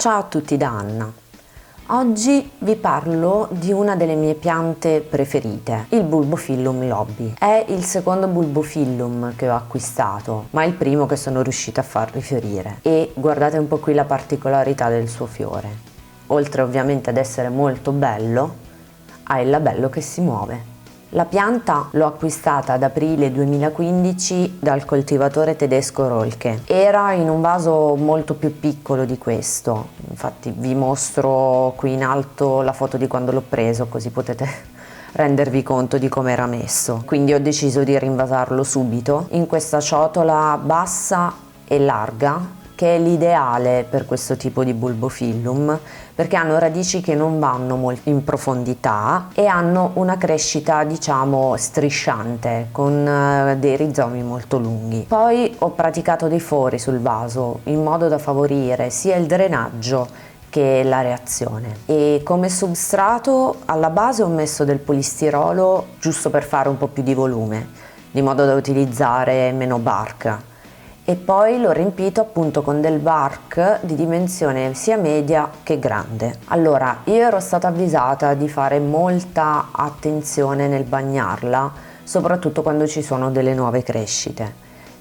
Ciao a tutti da Anna. Oggi vi parlo di una delle mie piante preferite, il Bulbophyllum lobby. È il secondo Bulbophyllum che ho acquistato, ma il primo che sono riuscita a far rifiorire. E guardate un po' qui la particolarità del suo fiore. Oltre ovviamente ad essere molto bello, ha il labello che si muove. La pianta l'ho acquistata ad aprile 2015 dal coltivatore tedesco Rolke. Era in un vaso molto più piccolo di questo, infatti vi mostro qui in alto la foto di quando l'ho preso, così potete rendervi conto di come era messo. Quindi ho deciso di rinvasarlo subito in questa ciotola bassa e larga, che è l'ideale per questo tipo di Bulbophyllum, perché hanno radici che non vanno molto in profondità e hanno una crescita diciamo strisciante con dei rizomi molto lunghi. Poi ho praticato dei fori sul vaso in modo da favorire sia il drenaggio che la reazione, e come substrato alla base ho messo del polistirolo giusto per fare un po' più di volume, di modo da utilizzare meno bark. E poi l'ho riempito appunto con del bark di dimensione sia media che grande. Allora, io ero stata avvisata di fare molta attenzione nel bagnarla, soprattutto quando ci sono delle nuove crescite,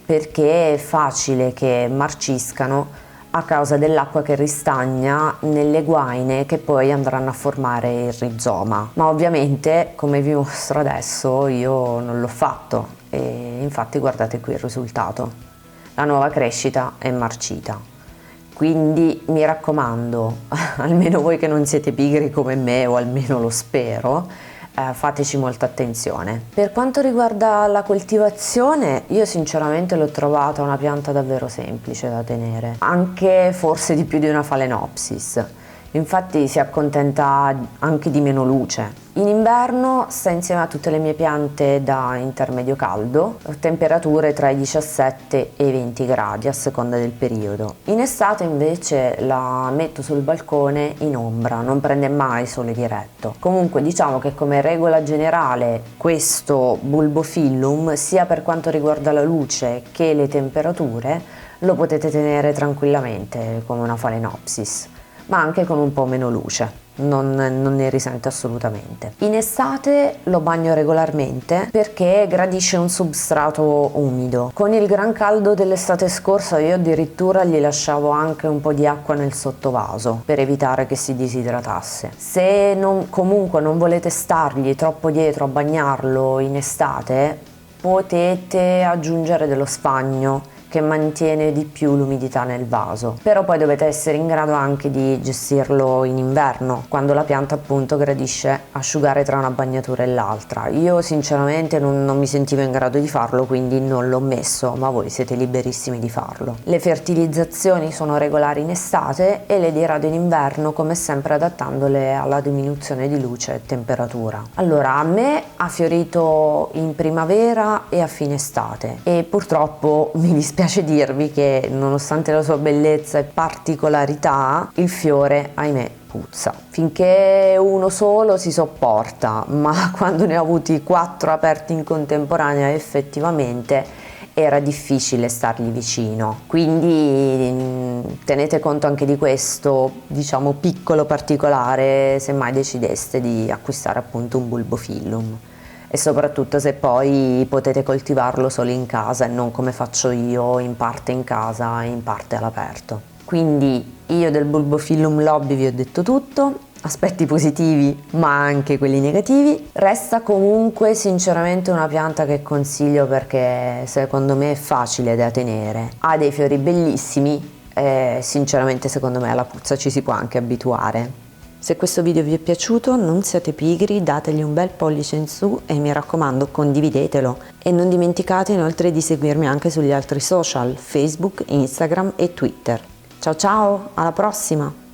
perché è facile che marciscano a causa dell'acqua che ristagna nelle guaine che poi andranno a formare il rizoma. Ma ovviamente, come vi mostro adesso, io non l'ho fatto e infatti guardate qui il risultato. La nuova crescita è marcita, quindi mi raccomando, almeno voi che non siete pigri come me, o almeno lo spero, fateci molta attenzione. Per quanto riguarda la coltivazione, io sinceramente l'ho trovata una pianta davvero semplice da tenere, anche forse di più di una Phalaenopsis. Infatti si accontenta anche di meno luce. In inverno sta insieme a tutte le mie piante da intermedio caldo, temperature tra i 17 e i 20 gradi a seconda del periodo. In estate invece la metto sul balcone in ombra, non prende mai sole diretto. Comunque diciamo che come regola generale questo Bulbophyllum, sia per quanto riguarda la luce che le temperature, lo potete tenere tranquillamente come una Phalaenopsis, ma anche con un po' meno luce, non ne risente assolutamente. In estate lo bagno regolarmente perché gradisce un substrato umido. Con il gran caldo dell'estate scorsa io addirittura gli lasciavo anche un po' di acqua nel sottovaso per evitare che si disidratasse. Se comunque non volete stargli troppo dietro a bagnarlo in estate, potete aggiungere dello sfagno che mantiene di più l'umidità nel vaso, però poi dovete essere in grado anche di gestirlo in inverno, quando la pianta appunto gradisce asciugare tra una bagnatura e l'altra. Io sinceramente non mi sentivo in grado di farlo, quindi non l'ho messo, ma voi siete liberissimi di farlo. Le fertilizzazioni sono regolari in estate e le dirado in inverno, come sempre adattandole alla diminuzione di luce e temperatura. Allora, a me ha fiorito in primavera e a fine estate, e purtroppo mi dispiace dirvi che nonostante la sua bellezza e particolarità, il fiore, ahimè, puzza. Finché uno solo si sopporta, ma quando ne ho avuti 4 aperti in contemporanea effettivamente era difficile stargli vicino. Quindi tenete conto anche di questo, diciamo, piccolo particolare se mai decideste di acquistare appunto un Bulbophyllum. E soprattutto se poi potete coltivarlo solo in casa e non come faccio io, in parte in casa e in parte all'aperto. Quindi io del Bulbophyllum lobby vi ho detto tutto, aspetti positivi ma anche quelli negativi. Resta comunque sinceramente una pianta che consiglio perché secondo me è facile da tenere, ha dei fiori bellissimi e sinceramente secondo me alla puzza ci si può anche abituare. Se questo video vi è piaciuto non siate pigri, dategli un bel pollice in su e mi raccomando condividetelo, e non dimenticate inoltre di seguirmi anche sugli altri social, Facebook, Instagram e Twitter. Ciao ciao, alla prossima!